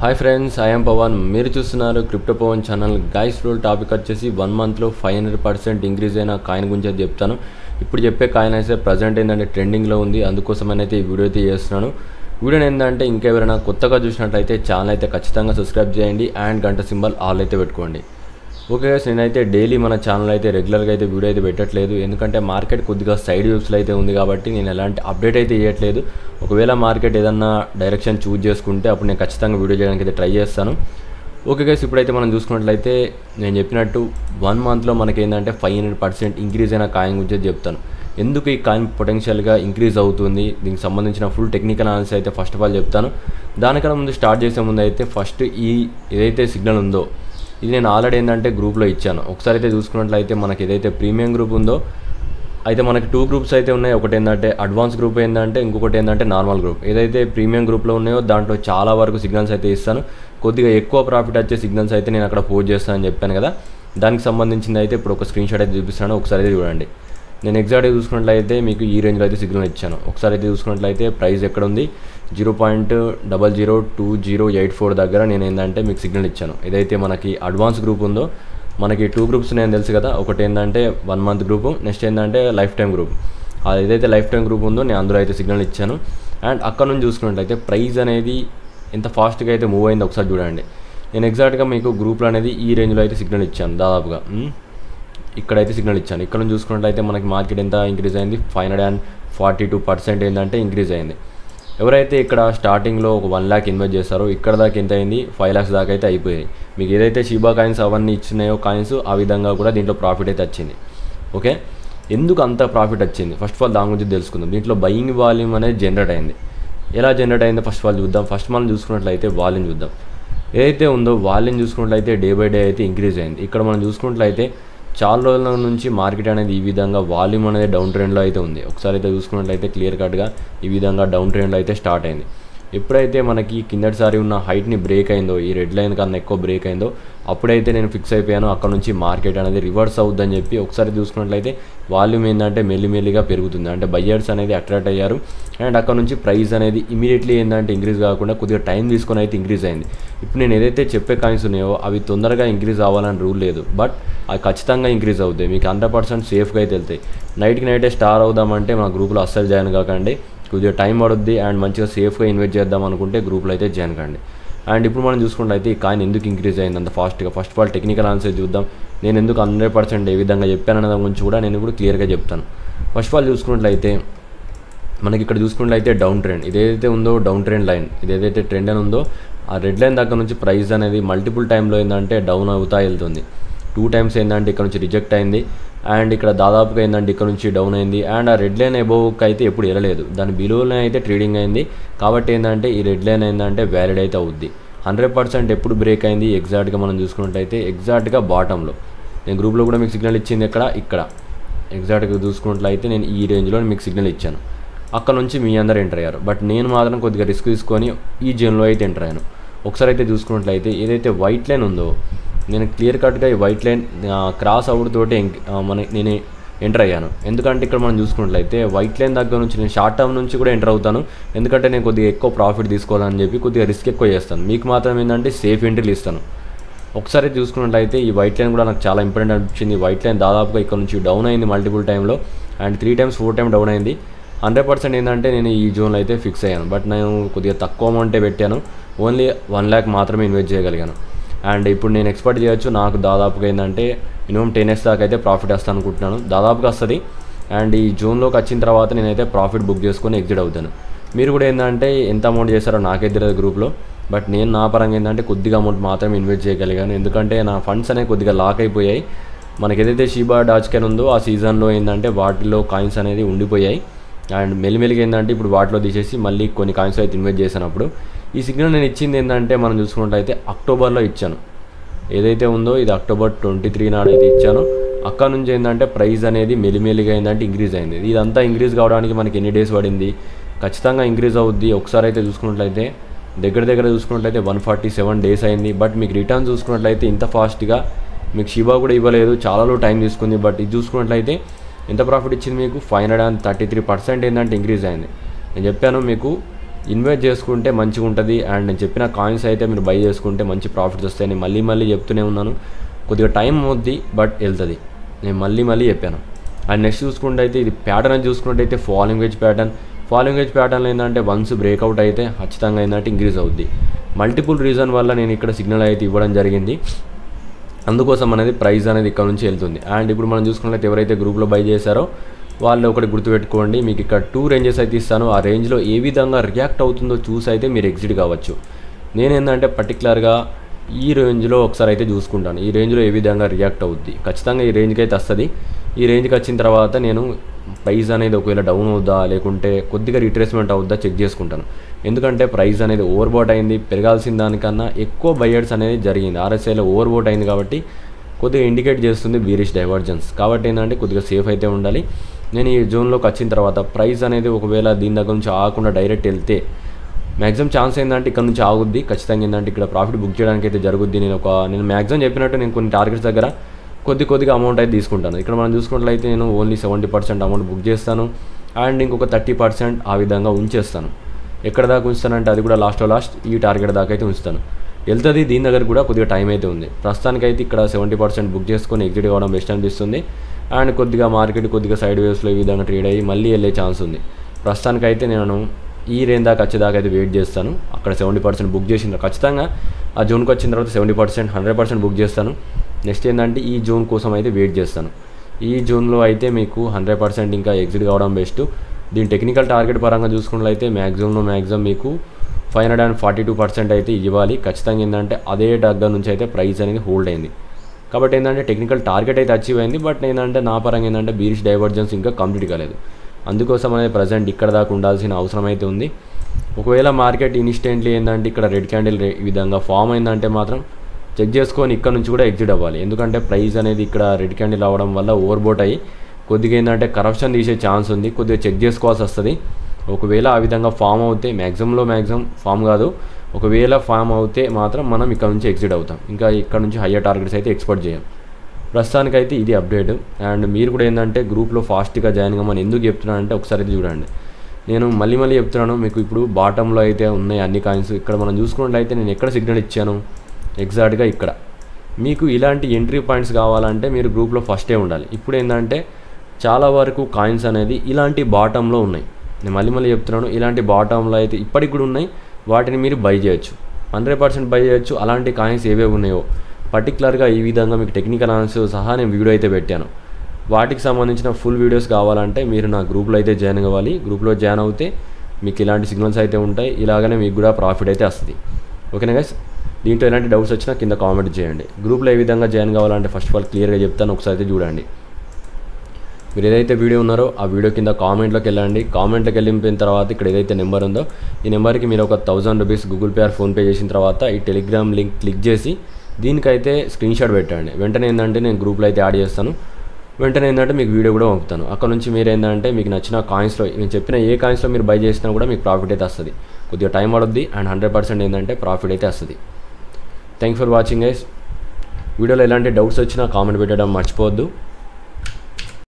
Hi friends, I'm Pawan. మీరు చూస్తున్నారు crypto Pawan channel. Guys రోజు టాపిక్ వచ్చేసి 1 మంత్లో 500% ఇంక్రీజ్ అయిన కాయిన్ గురించి అయితే చెప్తాను. ఇప్పుడు చెప్పే కాయిన్ అయితే ప్రజెంట్ ఏంటంటే ట్రెండింగ్లో ఉంది, అందుకోసమైతే ఈ వీడియో అయితే చేస్తున్నాను. వీడియోని ఏంటంటే ఇంకెవరైనా కొత్తగా చూసినట్లయితే ఛానల్ అయితే ఖచ్చితంగా సబ్స్క్రైబ్ చేయండి అండ్ గంట సింబల్ ఆల్ అయితే పెట్టుకోండి. ఓకే గైస్, నేనైతే డైలీ మన ఛానల్ అయితే రెగ్యులర్గా అయితే వీడియో అయితే పెట్టట్లేదు, ఎందుకంటే మార్కెట్ కొద్దిగా సైడ్ వేవ్స్లో అయితే ఉంది కాబట్టి నేను ఎలాంటి అప్డేట్ అయితే చేయట్లేదు. ఒకవేళ మార్కెట్ ఏదన్నా డైరెక్షన్ చూజ్ చేసుకుంటే అప్పుడు నేను ఖచ్చితంగా వీడియో చేయడానికి అయితే ట్రై చేస్తాను. ఓకే గైస్, ఇప్పుడైతే మనం చూసుకున్నట్లయితే నేను చెప్పినట్టు 1 మంత్లో మనకి ఏంటంటే 500% ఇంక్రీజ్ అయిన కాయిన్ గురించి చెప్తాను. ఎందుకు ఈ కాయిన్ పొటెన్షియల్గా ఇంక్రీజ్ అవుతుంది, దీనికి సంబంధించిన ఫుల్ టెక్నికల్ అనాలిసిస్ అయితే ఫస్ట్ ఆఫ్ ఆల్ చెప్తాను. దానికన్నా ముందు స్టార్ట్ చేసే ముందు అయితే ఫస్ట్ ఏదైతే సిగ్నల్ ఉందో ఇది నేను ఆల్రెడీ ఏంటంటే గ్రూప్లో ఇచ్చాను. ఒకసారి అయితే చూసుకున్నట్లయితే మనకి ఏదైతే ప్రీమియం గ్రూప్ ఉందో అయితే మనకి 2 గ్రూప్స్ అయితే ఉన్నాయి. ఒకటి ఏంటంటే అడ్వాన్స్ గ్రూప్ ఏంటంటే, ఇంకొకటి ఏంటంటే నార్మల్ గ్రూప్. ఏదైతే ప్రీమియం గ్రూప్లో ఉన్నాయో దాంట్లో చాలా వరకు సిగ్నల్స్ అయితే ఇస్తాను. కొద్దిగా ఎక్కువ ప్రాఫిట్ వచ్చే సిగ్నల్స్ అయితే నేను అక్కడ పోస్ట్ చేస్తానని చెప్పాను కదా, దానికి సంబంధించింది అయితే ఇప్పుడు ఒక స్క్రీన్ షాట్ అయితే చూపిస్తాను. ఒకసారి అయితే చూడండి. నేను ఎగ్జాక్ట్గా చూసుకున్నట్లయితే మీకు ఈ రేంజ్లో అయితే సిగ్నల్ ఇచ్చాను. ఒకసారి అయితే చూసుకున్నట్లయితే ప్రైస్ ఎక్కడ ఉంది, 0.002084 దగ్గర నేను ఏంటంటే మీకు సిగ్నల్ ఇచ్చాను. ఏదైతే మనకి అడ్వాన్స్ గ్రూప్ ఉందో, మనకి 2 గ్రూప్స్ నేను తెలుసు కదా, ఒకటి ఏంటంటే 1 మంత్ గ్రూపు, నెక్స్ట్ ఏంటంటే లైఫ్ టైం గ్రూప్. అది ఏదైతే లైఫ్ టైం గ్రూప్ ఉందో నేను అందులో అయితే సిగ్నల్ ఇచ్చాను. అండ్ అక్కడ నుంచి చూసుకున్నట్లయితే ప్రైస్ అనేది ఎంత ఫాస్ట్గా అయితే మూవ్ అయిందో ఒకసారి చూడండి. నేను ఎగ్జాక్ట్గా మీకు గ్రూప్లో అనేది ఈ రేంజ్లో అయితే సిగ్నల్ ఇచ్చాను. దాదాపుగా ఇక్కడైతే సిగ్నల్ ఇచ్చాను. ఇక్కడ నుంచి చూసుకున్నట్లయితే మనకి మార్కెట్ ఎంత ఇంక్రీజ్ అయింది, 542% ఏంటంటే ఇంక్రీజ్ అయింది. ఎవరైతే ఇక్కడ స్టార్టింగ్లో ఒక 1 lakh ఇన్వెస్ట్ చేస్తారో ఇక్కడ దాకా ఎంత అయింది, 5 lakhs దాకా అయితే అయిపోయాయి. మీకు ఏదైతే షీబా కాయిన్స్ అవన్నీ ఇచ్చినాయో కాయిన్స్, ఆ విధంగా కూడా దీంట్లో ప్రాఫిట్ అయితే వచ్చింది. ఓకే, ఎందుకు అంత ప్రాఫిట్ వచ్చింది ఫస్ట్ ఆఫ్ ఆల్ దాని గురించి తెలుసుకుందాం. దీంట్లో బయింగ్ వాల్యూమ్ అనేది జనరేట్ అయింది. ఎలా జనరేట్ అయిందో ఫస్ట్ ఆఫ్ ఆల్ చూద్దాం. ఫస్ట్ మనం చూసుకున్నట్లయితే వాల్యూమ్ చూద్దాం. ఏదైతే ఉందో వాల్యూమ్ చూసుకున్నట్లయితే డే బై డే అయితే ఇంక్రీజ్ అయింది. ఇక్కడ మనం చూసుకున్నట్లయితే చాలా రోజుల నుంచి మార్కెట్ అనేది ఈ విధంగా వాల్యూమ్ అనేది డౌన్ ట్రెండ్లో అయితే ఉంది. ఒకసారి అయితే చూసుకున్నట్లయితే క్లియర్ కట్గా ఈ విధంగా డౌన్ ట్రెండ్లో అయితే స్టార్ట్ అయింది. ఎప్పుడైతే మనకి కిందటిసారి ఉన్న హైట్ని బ్రేక్ అయిందో, ఈ రెడ్ లైన్ కన్నా ఎక్కువ బ్రేక్ అయిందో, అప్పుడైతే నేను ఫిక్స్ అయిపోయాను అక్కడ నుంచి మార్కెట్ అనేది రివర్స్ అవుద్దని చెప్పి. ఒకసారి చూసుకున్నట్లయితే వాల్యూమ్ ఏంటంటే మెల్లిమెల్లిగా పెరుగుతుంది, అంటే బయ్యర్స్ అనేది అట్రాక్ట్ అయ్యారు. అండ్ అక్కడ నుంచి ప్రైస్ అనేది ఇమీడియట్లీ ఏంటంటే ఇంక్రీజ్ కాకుండా కొద్దిగా టైం తీసుకొని అయితే ఇంక్రీజ్ అయింది. ఇప్పుడు నేను ఏదైతే చెప్పే కాయిన్స్ ఉన్నాయో అవి తొందరగా ఇంక్రీజ్ అవ్వాలని రూల్ లేదు, బట్ అవి ఖచ్చితంగా ఇంక్రీజ్ అవుతాయి. మీకు 100% సేఫ్గా అయితే వెళ్తాయి. నైట్కి నైటే స్టార్ అవుదామంటే మా గ్రూప్లో అస్సలు జాయిన్ కాకండి, కొద్దిగా టైం పడుద్ది. అండ్ మంచిగా సేఫ్గా ఇన్వెస్ట్ చేద్దాం అనుకుంటే గ్రూప్లో అయితే జాయిన్ కండి. అండ్ ఇప్పుడు మనం చూసుకుంటే ఈ కాయిన్ ఎందుకు ఇంక్రీజ్ అయింది అంత ఫాస్ట్గా, first of all technical answer చూద్దాం. నేను ఎందుకు 100% ఏ విధంగా చెప్పాననే దాని గురించి కూడా నేను ఇప్పుడు క్లియర్గా చెప్తాను. ఫస్ట్ ఆఫ్ ఆల్ చూసుకున్నట్లయితే మనకి ఇక్కడ చూసుకున్నట్లయితే డౌన్ ట్రెండ్ ఇదేదైతే ఉందో, డౌన్ ట్రెండ్ లైన్ ఇదేదైతే ట్రెండ్ అని ఉందో, ఆ రెడ్ లైన్ దగ్గర నుంచి ప్రైస్ అనేది మల్టిపుల్ టైంలో ఏంటంటే డౌన్ అవుతా వెళ్తుంది. 2 times ఏంటంటే ఇక్కడ నుంచి రిజెక్ట్ అయింది. అండ్ ఇక్కడ దాదాపుగా ఏంటంటే ఇక్కడ నుంచి డౌన్ అయింది. అండ్ ఆ రెడ్ లైన్ అబోవ్కి అయితే ఎప్పుడు వెళ్ళలేదు, దాని బిలోనే అయితే ట్రేడింగ్ అయింది. కాబట్టి ఏంటంటే ఈ రెడ్ లైన్ ఏంటంటే వ్యాలిడ్ అయితే అవుద్ది. 100% ఎప్పుడు బ్రేక్ అయింది ఎగ్జాక్ట్గా మనం చూసుకున్నట్టయితే ఎగ్జాక్ట్గా బాటంలో. నేను గ్రూప్లో కూడా మీకు సిగ్నల్ ఇచ్చింది ఇక్కడ ఎగ్జాక్ట్గా చూసుకున్నట్లయితే నేను ఈ రేంజ్లో మీకు సిగ్నల్ ఇచ్చాను. అక్కడ నుంచి మీ అందరు ఎంటర్ అయ్యారు, బట్ నేను మాత్రం కొద్దిగా రిస్క్ తీసుకొని ఈ జోన్లో అయితే ఎంటర్ అయ్యాను. ఒకసారి అయితే చూసుకున్నట్లయితే ఏదైతే వైట్ లైన్ ఉందో, నేను క్లియర్ కట్గా ఈ వైట్ లైన్ క్రాస్ అవుట్తోటి నేను ఎంటర్ అయ్యాను. ఎందుకంటే ఇక్కడ మనం చూసుకున్నట్లయితే వైట్ లైన్ దగ్గర నుంచి నేను షార్ట్ టర్మ్ నుంచి కూడా ఎంటర్ అవుతాను, ఎందుకంటే నేను కొద్దిగా ఎక్కువ ప్రాఫిట్ తీసుకోవాలని చెప్పి కొద్దిగా రిస్క్ ఎక్కువ చేస్తాను. మీకు మాత్రం ఏంటంటే సేఫ్ ఎంట్రీలు ఇస్తాను. ఒకసారి చూసుకున్నట్లయితే ఈ వైట్ లైన్ కూడా నాకు చాలా ఇంపార్టెంట్ అనిపించింది. వైట్ లైన్ దాదాపుగా ఇక్కడ నుంచి డౌన్ అయింది మల్టిపుల్ టైంలో, అండ్ 3 times 4 times డౌన్ అయింది. 100% ఏంటంటే నేను ఈ జోన్లో అయితే ఫిక్స్ అయ్యాను, బట్ నేను కొద్దిగా తక్కువ అమౌంటే పెట్టాను. ఓన్లీ 1 lakh మాత్రమే ఇన్వెస్ట్ చేయగలిగాను. అండ్ ఇప్పుడు నేను ఎక్స్పెక్ట్ చేయొచ్చు నాకు దాదాపుగా ఏంటంటే మినిమం 10x దాకా అయితే ప్రాఫిట్ వస్తాను అనుకుంటున్నాను, దాదాపుగా వస్తుంది. అండ్ ఈ జోన్లోకి వచ్చిన తర్వాత నేనైతే ప్రాఫిట్ బుక్ చేసుకొని ఎగ్జిట్ అవుతాను. మీరు కూడా ఏంటంటే ఎంత అమౌంట్ చేస్తారో నాకే తెలియదు గ్రూప్లో, బట్ నేను నా పరంగా ఏంటంటే కొద్దిగా అమౌంట్ మాత్రమే ఇన్వెస్ట్ చేయగలిగాను, ఎందుకంటే నా ఫండ్స్ అనేవి కొద్దిగా లాక్ అయిపోయాయి. మనకి ఏదైతే షీబా డాజ్ కాయిన్ ఉందో ఆ సీజన్లో ఏంటంటే వాటిలో కాయిన్స్ అనేది ఉండిపోయాయి. అండ్ మెల్లిమెల్లిగా ఏంటంటే ఇప్పుడు వాటిలో తీసేసి మళ్ళీ కొన్ని కాయిన్స్ అయితే ఇన్వెస్ట్ చేసినప్పుడు ఈ సిగ్నల్ నేను ఇచ్చింది ఏంటంటే మనం చూసుకున్నట్లయితే అక్టోబర్లో ఇచ్చాను. ఏదైతే ఉందో ఇది October 23 నాడైతే ఇచ్చాను. అక్కడ నుంచి ఏంటంటే ప్రైస్ అనేది మెల్లిమెల్లిగా ఏంటంటే ఇంక్రీజ్ అయింది. ఇదంతా ఇంక్రీజ్ కావడానికి మనకి ఎన్ని డేస్ పడింది, ఖచ్చితంగా ఇంక్రీజ్ అవుద్ది. ఒకసారి అయితే చూసుకున్నట్లయితే దగ్గర చూసుకున్నట్లయితే 147 days అయింది. బట్ మీకు రిటర్న్ చూసుకున్నట్లయితే ఇంత ఫాస్ట్గా మీకు షిబా కూడా ఇవ్వలేదు, చాలా టైం తీసుకుంది. బట్ ఇది చూసుకున్నట్లయితే ఎంత ప్రాఫిట్ ఇచ్చింది మీకు, 533% ఏంటంటే ఇంక్రీజ్ అయింది. నేను చెప్పాను మీకు ఇన్వెస్ట్ చేసుకుంటే మంచిగా ఉంటుంది. అండ్ నేను చెప్పిన కాయిన్స్ అయితే మీరు బై చేసుకుంటే మంచి ప్రాఫిట్స్ వస్తాయని మళ్ళీ చెప్తూనే ఉన్నాను. కొద్దిగా టైం అవుద్ది, బట్ వెళ్తుంది. నేను మళ్ళీ చెప్పాను. అండ్ నెక్స్ట్ చూసుకుంటే అయితే ఇది ప్యాటర్న్ అని చూసుకున్నట్టయితే ఫాలోయింగ్ వేజ్ ప్యాటర్న్లో ఏంటంటే వన్స్ బ్రేక్అవుట్ అయితే ఖచ్చితంగా ఏంటంటే ఇంక్రీజ్ అవుద్ది. మల్టిపుల్ రీజన్ వల్ల నేను ఇక్కడ సిగ్నల్ అయితే ఇవ్వడం జరిగింది. అందుకోసం అనేది ప్రైస్ అనేది ఇక్కడ నుంచి వెళ్తుంది. అండ్ ఇప్పుడు మనం చూసుకున్నట్లయితే ఎవరైతే గ్రూప్లో బై చేశారో వాళ్ళు ఒకటి గుర్తుపెట్టుకోండి, మీకు ఇక్కడ 2 రేంజెస్ అయితే ఇస్తాను. ఆ రేంజ్లో ఏ విధంగా రియాక్ట్ అవుతుందో చూసి అయితే మీరు ఎగ్జిట్ కావచ్చు. నేనేంటంటే పర్టికులర్గా ఈ రేంజ్లో ఒకసారి అయితే చూసుకుంటాను, ఈ రేంజ్లో ఏ విధంగా రియాక్ట్ అవుద్ది. ఖచ్చితంగా ఈ రేంజ్కి అయితే వస్తుంది. ఈ రేంజ్కి వచ్చిన తర్వాత నేను ప్రైస్ అనేది ఒకవేళ డౌన్ అవుద్దా లేకుంటే కొద్దిగా రిట్రేస్మెంట్ అవుద్దా చెక్ చేసుకుంటాను. ఎందుకంటే ప్రైస్ అనేది ఓవర్బోట్ అయింది, పెరగాల్సిన దానికన్నా ఎక్కువ బయర్స్ అనేది జరిగింది. RSIలో ఓవర్బోట్ అయింది కాబట్టి కొద్దిగా ఇండికేట్ చేస్తుంది బీరిష్ డైవర్జెన్స్. కాబట్టి ఏంటంటే కొద్దిగా సేఫ్ అయితే ఉండాలి. నేను ఈ జోన్లోకి వచ్చిన తర్వాత ప్రైస్ అనేది ఒకవేళ దీని దగ్గర నుంచి ఆగకుండా డైరెక్ట్ వెళ్తే మ్యాక్సిమం ఛాన్స్ ఏంటంటే ఇక్కడ నుంచి ఆగుద్ది. ఖచ్చితంగా ఏంటంటే ఇక్కడ ప్రాఫిట్ బుక్ చేయడానికి అయితే జరుగుద్ది. నేను మ్యాక్సిమం చెప్పినట్టు నేను కొన్ని టార్గెట్స్ దగ్గర కొద్దిగా అమౌంట్ అయితే తీసుకుంటాను. ఇక్కడ మనం చూసుకున్నట్లయితే నేను ఓన్లీ 70% అమౌంట్ బుక్ చేస్తాను అండ్ ఇంకొక 30% ఆ విధంగా ఉంచేస్తాను. ఎక్కడ దాకా ఉంచుతానంటే అది కూడా లాస్ట్ ఈ టార్గెట్ దాకా అయితే ఉంచుతాను. వెళ్తుంది. దీని దగ్గర కూడా కొద్దిగా టైం అయితే ఉంది. ప్రస్తుతానికైతే ఇక్కడ 70% బుక్ చేసుకొని ఎగ్జిట్ కావడం బెస్ట్ అనిపిస్తుంది. అండ్ కొద్దిగా మార్కెట్ కొద్దిగా సైడ్ వేవ్స్లో ఈ విధంగా ట్రేడ్ అయ్యి మళ్ళీ వెళ్ళే ఛాన్స్ ఉంది. ప్రస్తుతానికైతే నేను ఈ రేంజ్ దాకా వచ్చేదాకా అయితే వెయిట్ చేస్తాను. అక్కడ 70% బుక్ చేసిన ఖచ్చితంగా ఆ జోన్కి వచ్చిన తర్వాత 70% 100% బుక్ చేస్తాను. నెక్స్ట్ ఏంటంటే ఈ జోన్ కోసం అయితే వెయిట్ చేస్తాను. ఈ జోన్లో అయితే మీకు 100% ఇంకా ఎగ్జిట్ కావడం బెస్ట్. దీని టెక్నికల్ టార్గెట్ పరంగా చూసుకున్నట్లయితే మ్యాక్సిమం మీకు 542% అయితే ఇవ్వాలి. ఖచ్చితంగా ఏంటంటే అదే దగ్గర నుంచి అయితే ప్రైస్ అనేది హోల్డ్ అయింది. కాబట్టి ఏంటంటే టెక్నికల్ టార్గెట్ అయితే అచీవ్ అయింది. బట్ ఏంటంటే నా పరంగా ఏంటంటే బీరిష్ డైవర్జెన్స్ ఇంకా కంప్లీట్ కాలేదు. అందుకోసం అనేది ప్రజెంట్ ఇక్కడ దాకా ఉండాల్సిన అవసరం అయితే ఉంది. ఒకవేళ మార్కెట్ ఇన్స్టెంట్లీ ఏంటంటే ఇక్కడ రెడ్ క్యాండిల్ ఈ విధంగా ఫామ్ అయిందంటే మాత్రం చెక్ చేసుకొని ఇక్కడ నుంచి కూడా ఎగ్జిట్ అవ్వాలి. ఎందుకంటే ప్రైస్ అనేది ఇక్కడ రెడ్ క్యాండిల్ అవ్వడం వల్ల ఓవర్బోట్ అయ్యి కొద్దిగా ఏంటంటే కరప్షన్ తీసే ఛాన్స్ ఉంది. కొద్దిగా చెక్ చేసుకోవాల్సి వస్తుంది. ఒకవేళ ఆ విధంగా ఫామ్ అవుతే మ్యాక్సిమం ఫామ్ కాదు, ఒకవేళ ఫామ్ అవుతే మాత్రం మనం ఇక్కడ నుంచి ఎగ్జిట్ అవుతాం. ఇంకా ఇక్కడ నుంచి హయ్యర్ టార్గెట్స్ అయితే ఎక్స్పెక్ట్ చేయం. ప్రస్తుతానికైతే ఇది అప్డేట్. అండ్ మీరు కూడా ఏంటంటే గ్రూప్లో ఫాస్ట్గా జాయిన్ కమ్మని ఎందుకు చెప్తున్నానంటే ఒకసారి అయితే చూడండి. నేను మళ్ళీ చెప్తున్నాను మీకు. ఇప్పుడు బాటంలో అయితే ఉన్నాయి అన్ని కాయిన్స్. ఇక్కడ మనం చూసుకున్నట్లయితే నేను ఎక్కడ సిగ్నల్ ఇచ్చాను ఎగ్జాక్ట్గా ఇక్కడ. మీకు ఇలాంటి ఎంట్రీ పాయింట్స్ కావాలంటే మీరు గ్రూప్లో ఫస్టే ఉండాలి. ఇప్పుడు ఏంటంటే చాలా వరకు కాయిన్స్ అనేది ఇలాంటి బాటంలో ఉన్నాయి. నేను మళ్ళీ చెప్తున్నాను, ఇలాంటి బాటంలో అయితే ఇప్పటికి కూడా ఉన్నాయి. వాటిని మీరు బై చేయొచ్చు, 100% బై చేయొచ్చు. అలాంటి కాయిన్స్ ఏవేవి ఉన్నాయో పర్టికులర్గా ఈ విధంగా మీకు టెక్నికల్ అనాలిసిస్ సహా నేను వీడియో అయితే పెట్టాను. వాటికి సంబంధించిన ఫుల్ వీడియోస్ కావాలంటే మీరు నా గ్రూప్లో అయితే జాయిన్ అవ్వాలి. గ్రూప్లో జాయిన్ అవుతే మీకు ఇలాంటి సిగ్నల్స్ అయితే ఉంటాయి. ఇలాగనే మీకు కూడా ప్రాఫిట్ అయితే వస్తుంది. ఓకేనా గైస్? దీంట్లో ఎలాంటి డౌట్స్ వచ్చినా కింద కామెంట్ చేయండి. గ్రూప్లో ఏ విధంగా జాయిన్ కావాలంటే ఫస్ట్ ఆఫ్ ఆల్ క్లియర్గా చెప్తాను, ఒకసారి అయితే చూడండి. మీరు ఏదైతే వీడియో ఉన్నారో ఆ వీడియో కింద కామెంట్లోకి వెళ్ళండి. కామెంట్లోకి వెళ్ళిపోయిన తర్వాత ఇక్కడ ఏదైతే నెంబర్ ఉందో ఈ నెంబర్కి మీరు ఒక 1000 rupees Google pay are PhonePe చేసిన తర్వాత ఈ టెలిగ్రామ్ లింక్ క్లిక్ చేసి దీనికైతే స్క్రీన్ షాట్ పెట్టండి. వెంటనే ఏంటంటే నేను గ్రూప్లో అయితే యాడ్ చేస్తాను. వెంటనే ఏంటంటే మీకు వీడియో కూడా పంపుతాను. అక్కడ నుంచి మీరు ఏంటంటే మీకు నచ్చిన కాయిన్స్లో నేను చెప్పిన ఏ కాయిన్స్లో మీరు బై చేసినా కూడా మీకు ప్రాఫిట్ అయితే వస్తుంది. కొద్దిగా టైం పడుద్ది అండ్ 100% ఏంటంటే ప్రాఫిట్ అయితే వస్తుంది. Thanks for watching guys. వీడియోలో ఎలాంటి డౌట్స్ వచ్చినా కామెంట్ పెట్టడం మర్చిపోవద్దు.